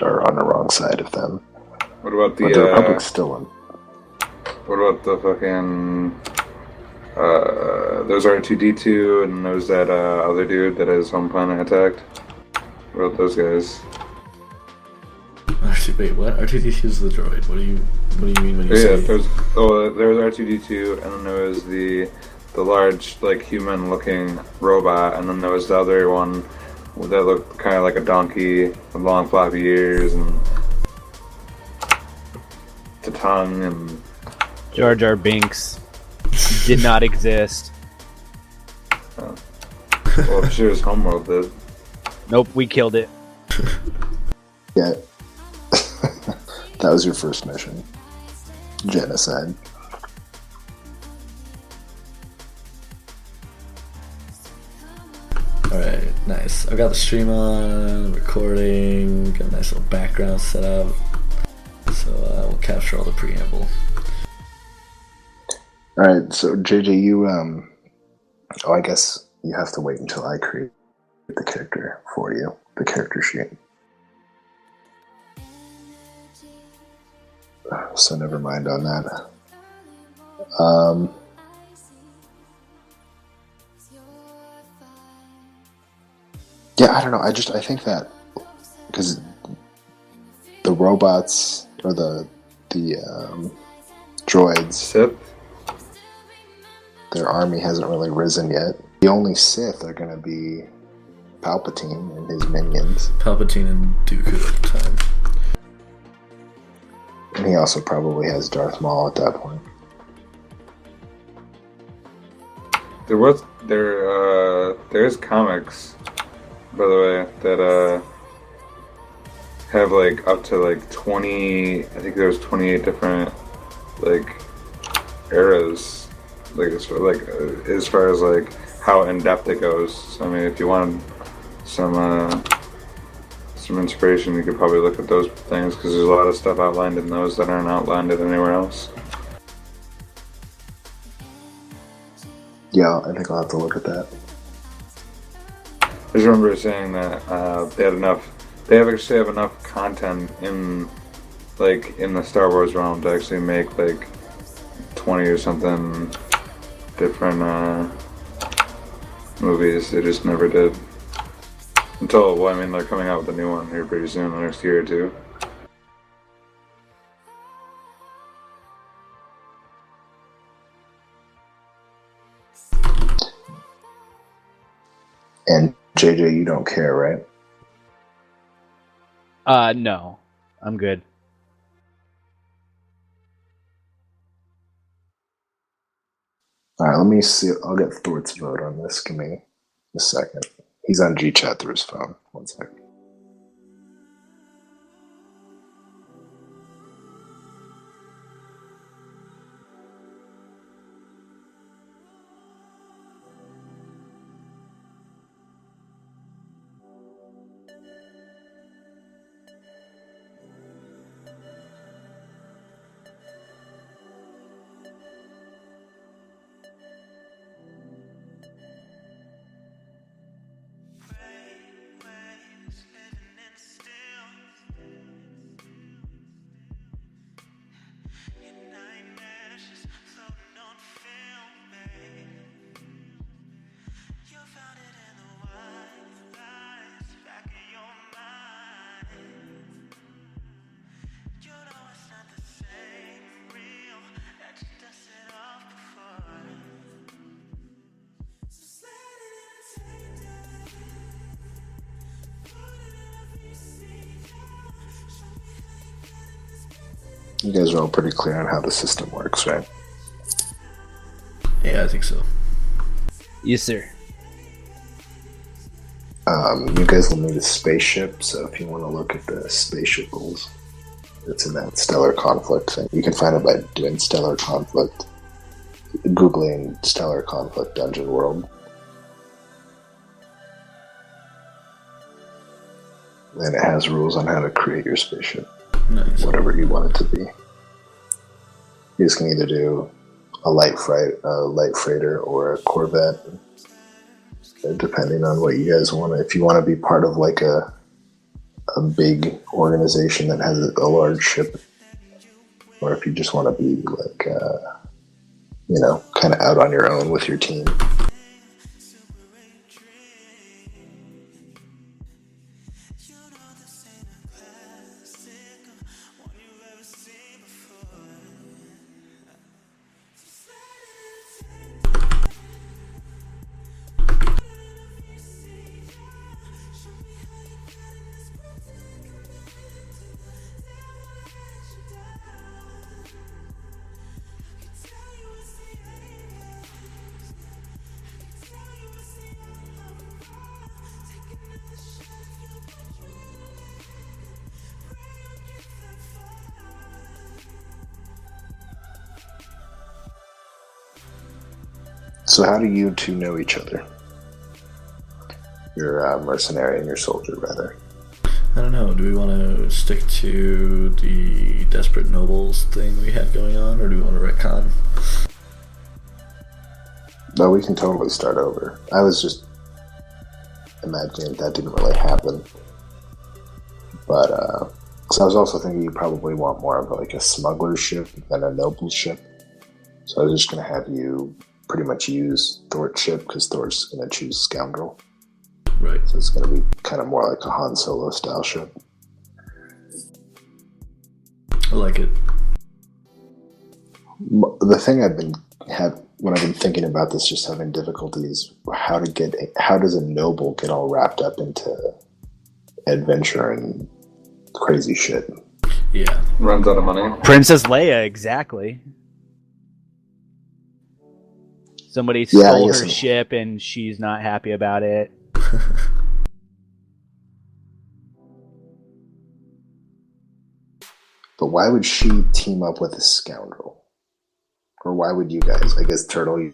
are on the wrong side of them. What about But the Republic's still in. What about the fucking? There's R2D2 and there's that other dude that his home planet attacked. What about those guys? Wait, what? R2D2 is the droid. What do you mean when you say? There was R2D2, and then there was the large, like, human-looking robot, and then there was the other one that looked kind of like a donkey with long floppy ears and the tongue and. Jar Jar Binks did not exist. Well, I'm sure his homeworld did. Nope, we killed it. Yeah. That was your first mission. Genocide. Alright, nice. I've got the stream on, recording, got a nice little background set up. So we'll capture all the preamble. Alright, so JJ, you, I guess you have to wait until I create the character for you, the character sheet. So never mind on that. Yeah, I don't know. I think that because the robots or the droids, Sith? their army hasn't really risen yet. The only Sith are going to be Palpatine and his minions. Palpatine and Dooku at the time. And he also probably has Darth Maul at that point. There's comics, by the way, that have like up to like 20. I think there's 28 different like eras, like as far as like how in depth it goes. So, I mean, if you wanted some inspiration, you could probably look at those things because there's a lot of stuff outlined in those that aren't outlined anywhere else. Yeah, I think I'll have to look at that. I just remember saying that they actually have enough content in the Star Wars realm to actually make like 20 or something different movies. They just never did. Well, I mean, they're coming out with a new one here pretty soon, the next year or two. And JJ, you don't care, right? No. I'm good. Alright, let me see. I'll get Thor's vote on this. Give me a second. He's on G-Chat through his phone. One second. You guys are all pretty clear on how the system works, right? Yeah, I think so. Yes, sir. You guys will need a spaceship, so if you want to look at the spaceship rules, it's in that Stellar Conflict thing. You can find it by doing Stellar Conflict, Googling Stellar Conflict Dungeon World. And it has rules on how to create your spaceship. Nice. Whatever you want it to be. You just can either do a light freighter, or a Corvette, depending on what you guys want. If you want to be part of like a a big organization that has a large ship, or if you just want to be like, kind of out on your own with your team. So how do you two know each other? Your mercenary and your soldier, rather. I don't know. Do we want to stick to the Desperate Nobles thing we had going on, or do we want to retcon? No, we can totally start over. I was just imagining that didn't really happen. But, because I was also thinking you probably want more of like a smuggler ship than a noble ship. So I was just going to have you pretty much use Thor's ship, because Thor's going to choose Scoundrel. Right. So it's going to be kind of more like a Han Solo style ship. I like it. The thing when I've been thinking about this, just having difficulties, how does a noble get all wrapped up into adventure and crazy shit? Yeah. Runs out of money. Princess Leia, exactly. Somebody stole her ship and she's not happy about it. But why would she team up with a scoundrel? Or why would you guys? I guess Turtle.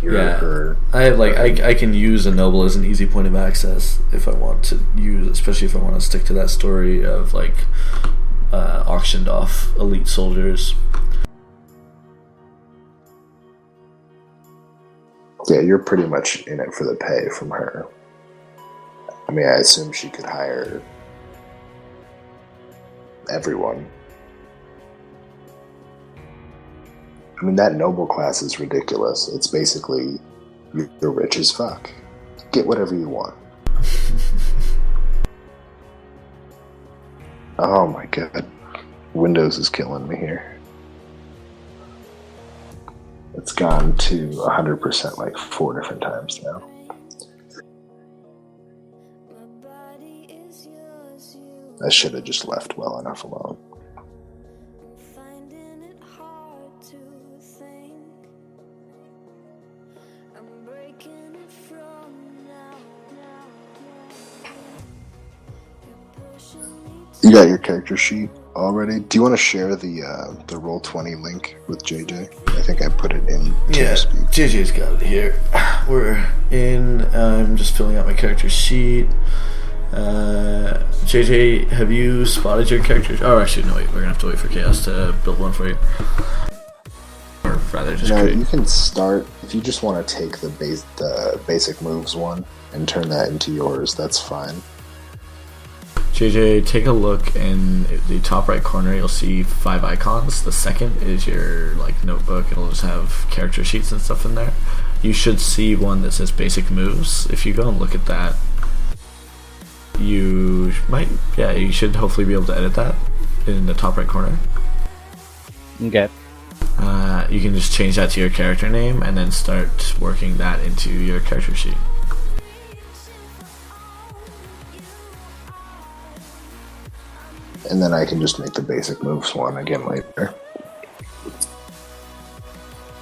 I have I can use a noble as an easy point of access if I want to use, especially if I want to stick to that story of auctioned off elite soldiers. Yeah, you're pretty much in it for the pay from her. I mean, I assume she could hire everyone. I mean, that noble class is ridiculous. It's basically, you're rich as fuck. Get whatever you want. Oh my god. Windows is killing me here. It's gone to 100% like 4 different times now. I should have just left well enough alone. You got your character sheet already? Do you want to share the Roll20 link with JJ? I think I put it in TeamSpeak. JJ's got it here. We're in. I'm just filling out my character sheet. JJ, have you spotted your character? Oh, actually, no, wait. We're gonna have to wait for Khaos to build one for you. Or rather, just create. You can start if you just want to take the basic moves one and turn that into yours. That's fine. JJ, take a look in the top right corner. You'll see 5 icons. The second is your notebook. It'll just have character sheets and stuff in there. You should see one that says basic moves. If you go and look at that, you should hopefully be able to edit that in the top right corner. Okay. You can just change that to your character name and then start working that into your character sheet. And then I can just make the basic moves one again later.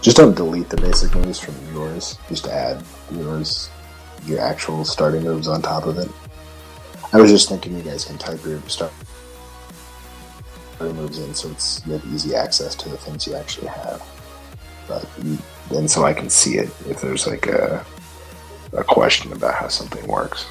Just don't delete the basic moves from yours. Just add yours, your actual starting moves on top of it. I was just thinking you guys can type your starting moves in so you have easy access to the things you actually have. And so I can see it if there's a question about how something works.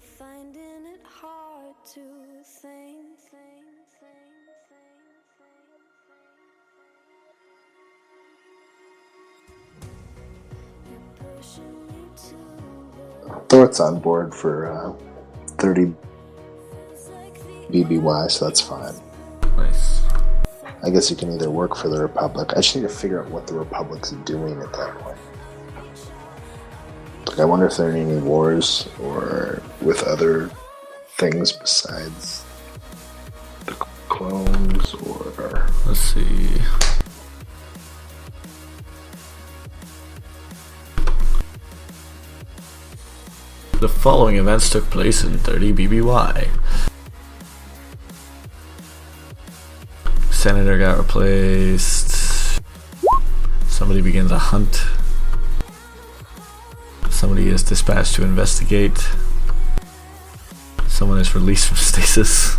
Finding it hard to think. You're pushing me to Thor's on board for 30 BBY, so that's fine. Nice. I guess you can either work for the Republic. I just need to figure out what the Republic's doing at that point. Like, I wonder if there are any wars or with other things besides the clones, or Let's see. The following events took place in 30 BBY. Senator got replaced. Somebody begins a hunt. Somebody is dispatched to investigate. Someone is released from stasis.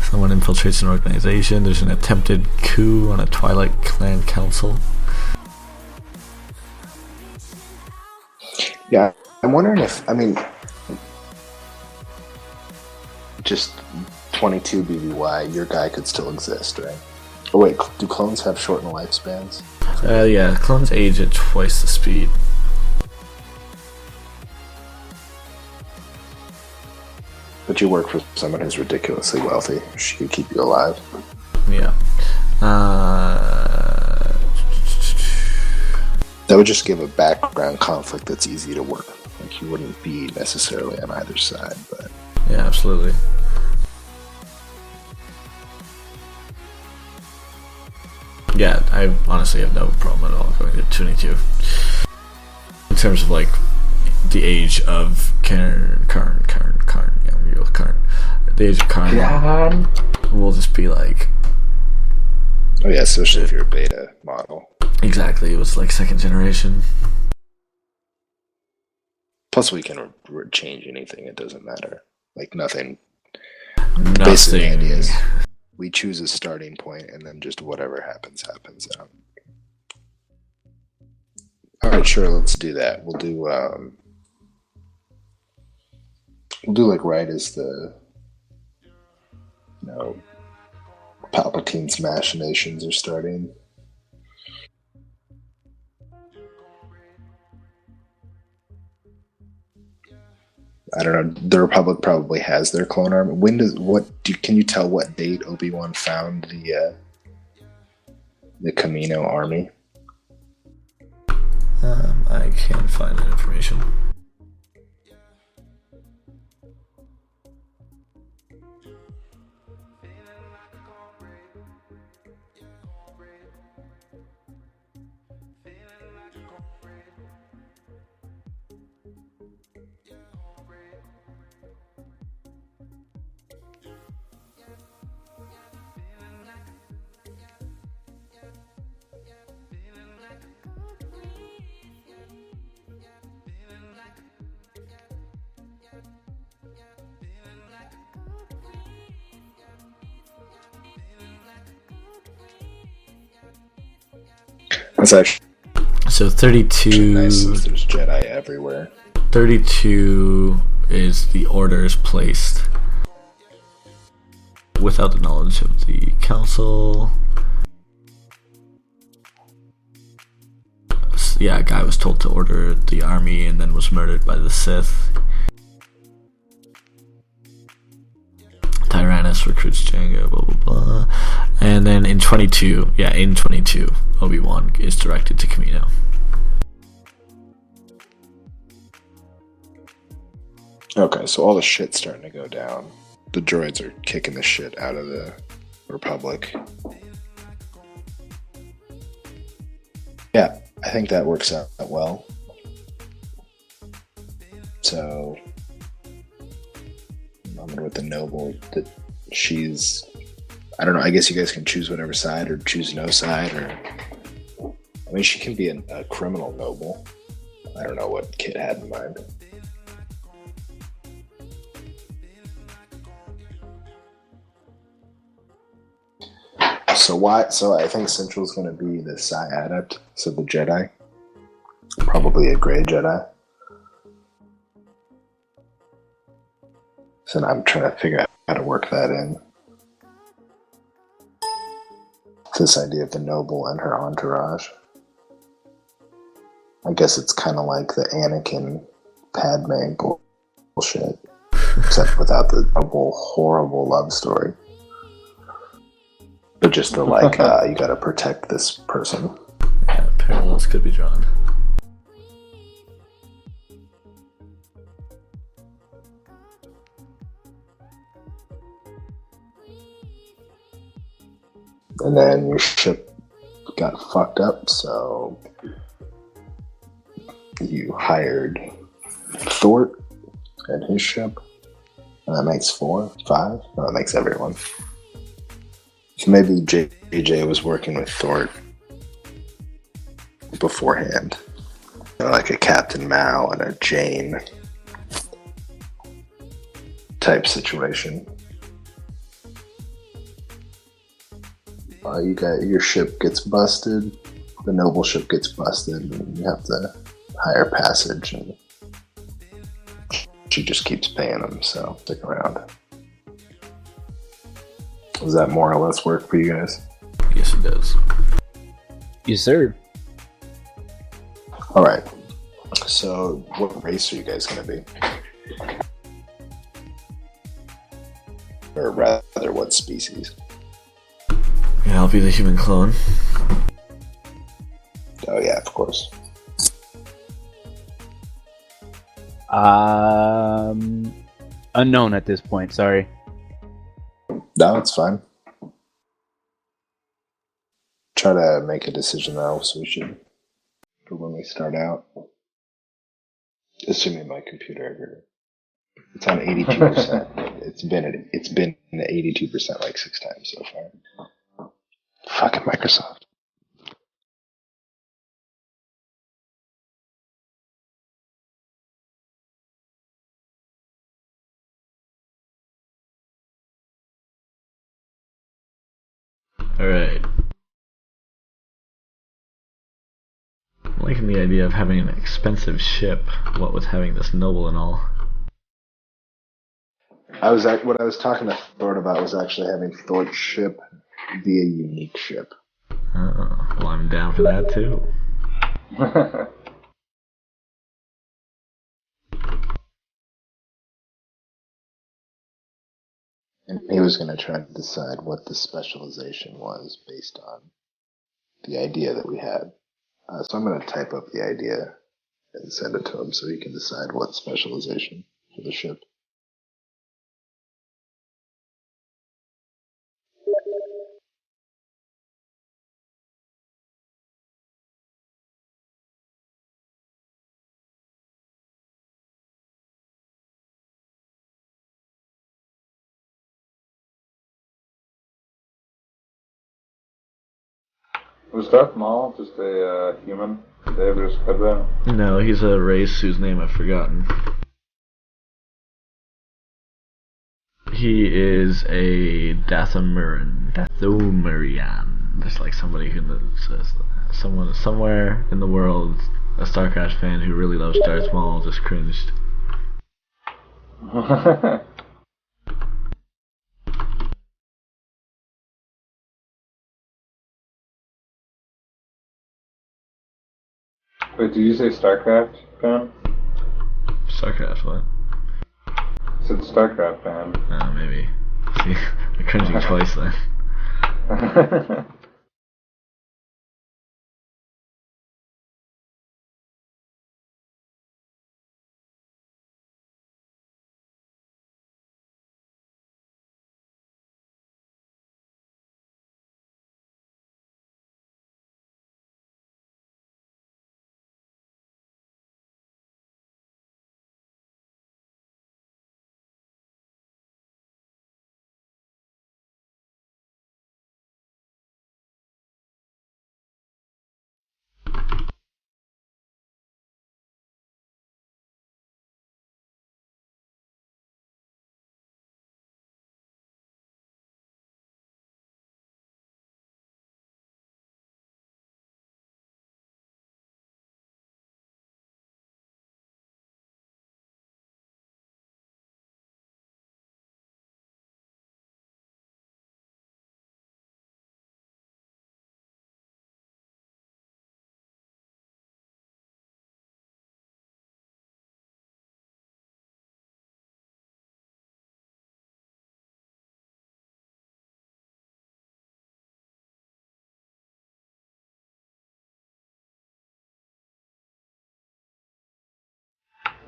Someone infiltrates an organization. There's an attempted coup on a Twilight Clan council. yeah, I'm wondering if, just 22 BBY, your guy could still exist, right? Oh wait, do clones have shortened lifespans? Yeah, clones age at twice the speed. But you work for someone who's ridiculously wealthy. She could keep you alive. Yeah. That would just give a background conflict that's easy to work. Like, you wouldn't be necessarily on either side, but... Yeah, absolutely. Yeah, I honestly have no problem at all going to 22. In terms of, like, the age of Karn. Yeah, we're go with Karn. The age of Karn will just be like... Oh yeah, especially if you're a beta model. Exactly, it was like second generation. Plus we can change anything, it doesn't matter. Like, nothing. Nothing. Basically, the idea is we choose a starting point, and then just whatever happens. Alright, sure, let's do that. We'll do like right as the, Palpatine's machinations are starting. I don't know. The Republic probably has their clone army. Can you tell what date Obi-Wan found the Camino army? I can't find that information. That's actually So 32. nice, since there's Jedi everywhere. 32 is the orders placed without the knowledge of the council. Yeah, a guy was told to order the army and then was murdered by the Sith. Tyrannus recruits Jango, blah blah blah. And then in 22, Obi-Wan is directed to Camino. Okay, so all the shit's starting to go down. The droids are kicking the shit out of the Republic. Yeah, I think that works out well. So, I'm going with the noble that she's... I don't know, I guess you guys can choose whatever side, or choose no side, or... I mean, she can be a criminal noble. I don't know what Kit had in mind. So I think Central's going to be the Psi Adept, so the Jedi. Probably a gray Jedi. So now I'm trying to figure out how to work that in. This idea of the noble and her entourage. I guess it's kind of like the Anakin Padme bullshit, except without the horrible love story. But just the you gotta protect this person. Yeah, parallels could be drawn. And then your ship got fucked up, so you hired Thort and his ship. And that makes 4, 5? No, that makes everyone. So maybe JJ was working with Thort beforehand. Like a Captain Mao and a Jane type situation. You got your ship gets busted, the noble ship gets busted, and you have to hire passage, and she just keeps paying them, so stick around. Does that more or less work for you guys? Yes, it does. Yes, sir. Alright, so what race are you guys going to be? Or rather, what species? Yeah, I'll be the human clone. Oh yeah, of course. Unknown at this point, sorry. No, it's fine. Try to make a decision though, so we should, for when we start out. Assuming my computer ever, it's on 82%. it's been at 82% like 6 times so far. Fucking Microsoft. Alright. I'm liking the idea of having an expensive ship, what with having this noble and all. What I was talking to Thort about was actually having Thor's ship be a unique ship. Well, I'm down for that too. And he was going to try to decide what the specialization was based on the idea that we had. So I'm going to type up the idea and send it to him so he can decide what specialization for the ship. Was Darth Maul just a human? Did they ever just cut that? No, he's a race whose name I've forgotten. He is a Dathomirian. Just like somebody who says someone somewhere in the world, a StarCraft fan who really loves Darth Maul, just cringed. Wait, did you say StarCraft fan? StarCraft, what? I said StarCraft fan. Maybe. See, I'm cringing twice then.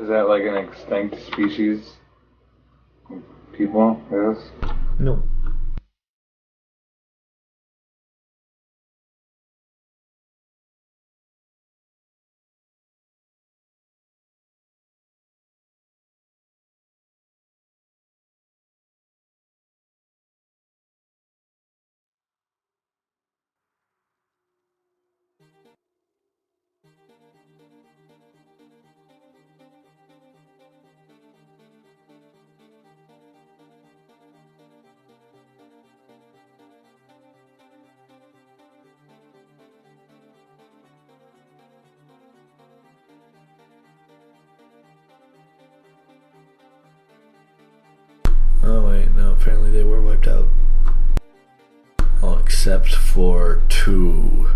Is that like an extinct species? People, yes? No. Oh wait, no, apparently they were wiped out. All except for 2.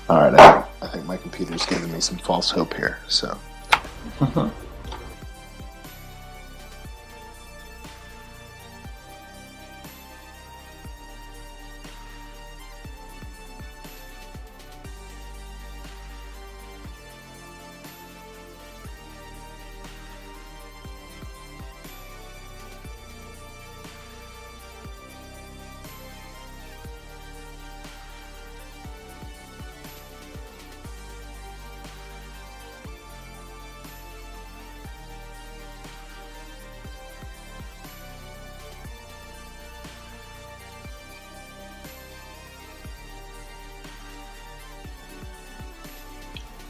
Alright, I think my computer's giving me some false hope here, so.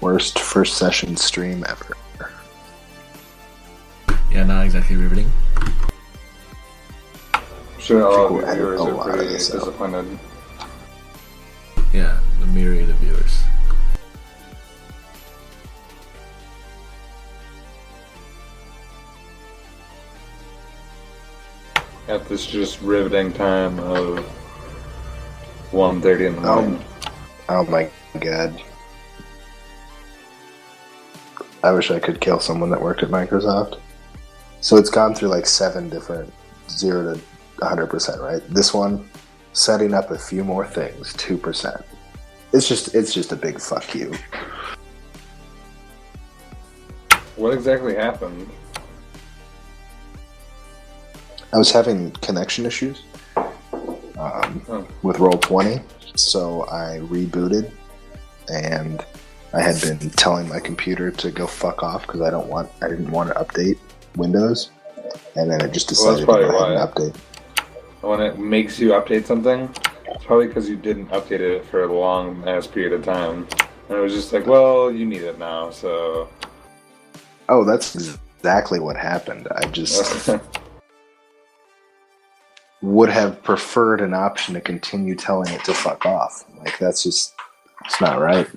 Worst first session stream ever. Yeah, not exactly riveting. I'm sure all of People your edit viewers a are lot of pretty this out. disappointed. Yeah, the myriad of viewers. At this just riveting time of 1:30 in the morning. Oh my god. I wish I could kill someone that worked at Microsoft. So it's gone through like 7 different 0 to 100%, right? This one, setting up a few more things, 2%. It's just a big fuck you. What exactly happened? I was having connection issues with Roll20, so I rebooted, and I had been telling my computer to go fuck off because I didn't want to update Windows, and then it just decided to go ahead and update. When it makes you update something, it's probably because you didn't update it for a long ass period of time, and it was just like, well, you need it now, so. Oh, that's exactly what happened. I just would have preferred an option to continue telling it to fuck off. Like, that's just, it's not right.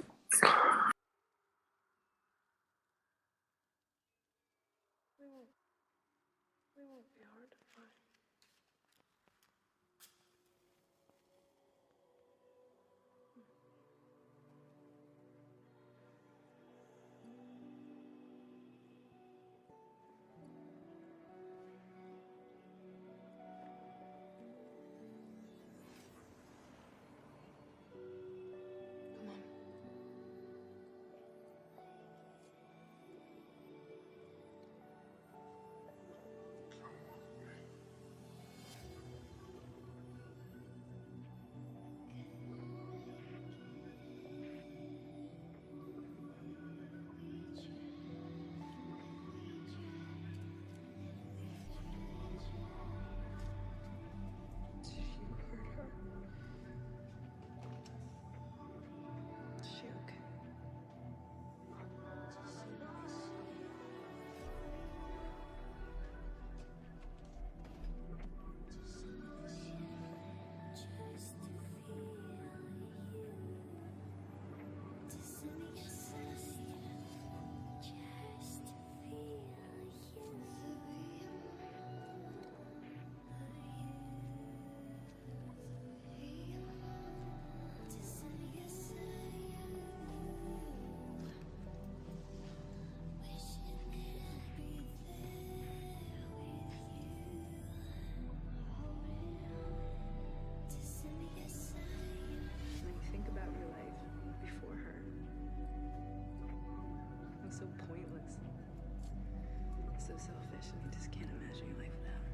just can't imagine your life without her.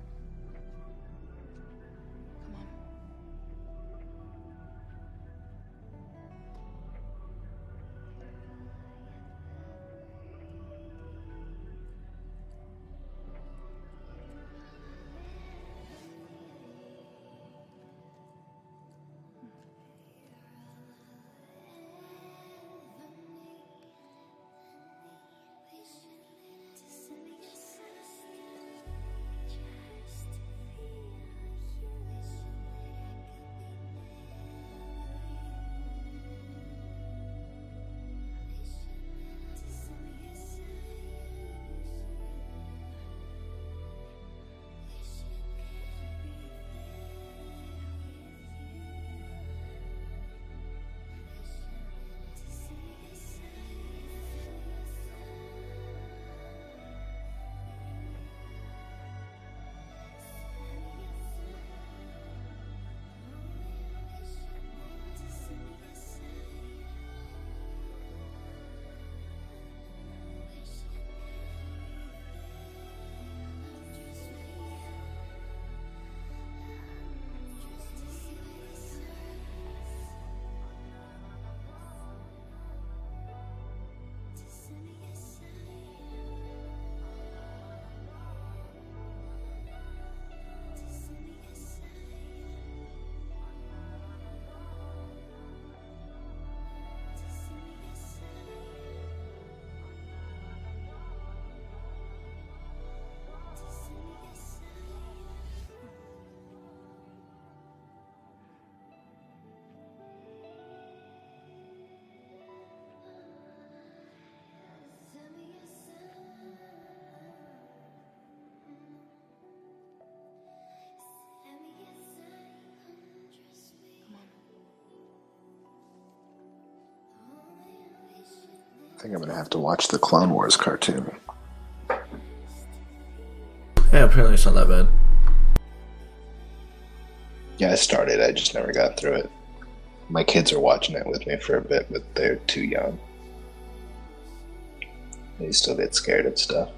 Come on. I think I'm gonna have to watch the Clone Wars cartoon. Yeah, apparently it's not that bad. Yeah, I started. I just never got through it. My kids are watching it with me for a bit, but they're too young. They still get scared of stuff.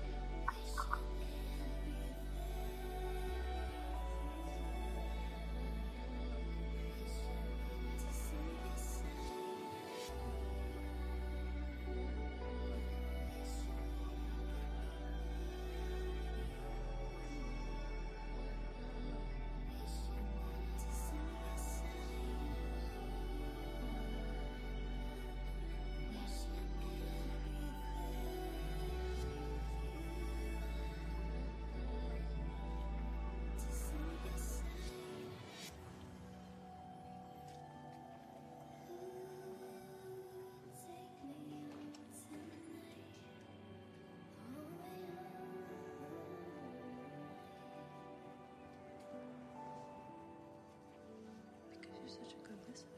Because you're such a good listener.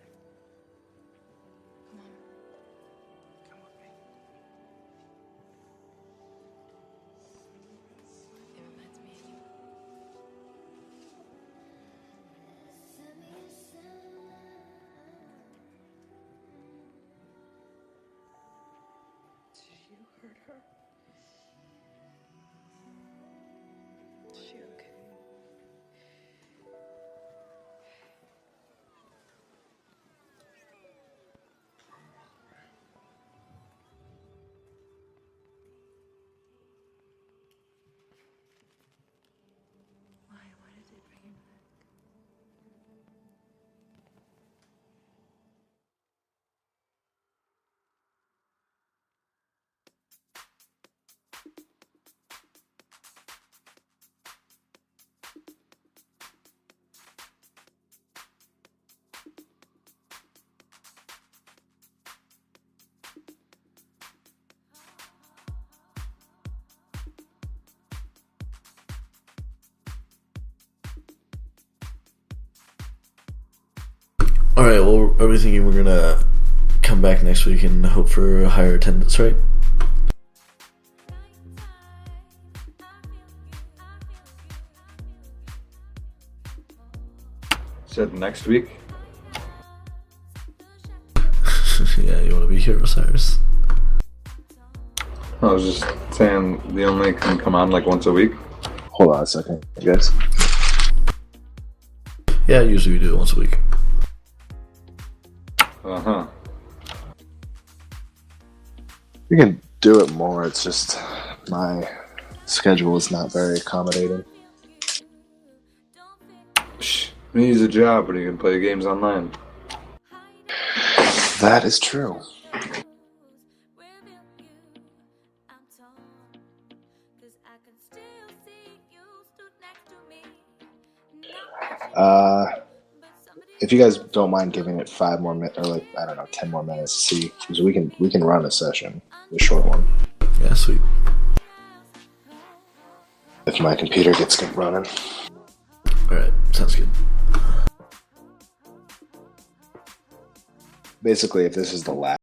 Come on. Come with me. It reminds me of you. Did you hurt her? Is she okay? Why? Why did they bring him back? Alright, well, are we thinking we're gonna come back next week and hope for a higher attendance rate? Said next week? Yeah, you wanna be here, Osiris? I was just saying the only can come on like once a week. Hold on a second, guys. Yeah, usually we do it once a week. Uh-huh. We can do it more. It's just my schedule is not very accommodating. Shh. When he needs a job, but he can play games online. That is true. If you guys don't mind giving it 5 more minutes, or like I don't know, 10 more minutes to see, because we can run a session, a short one. Yeah, sweet. If my computer gets running. All right, sounds good. Basically, if this is the last.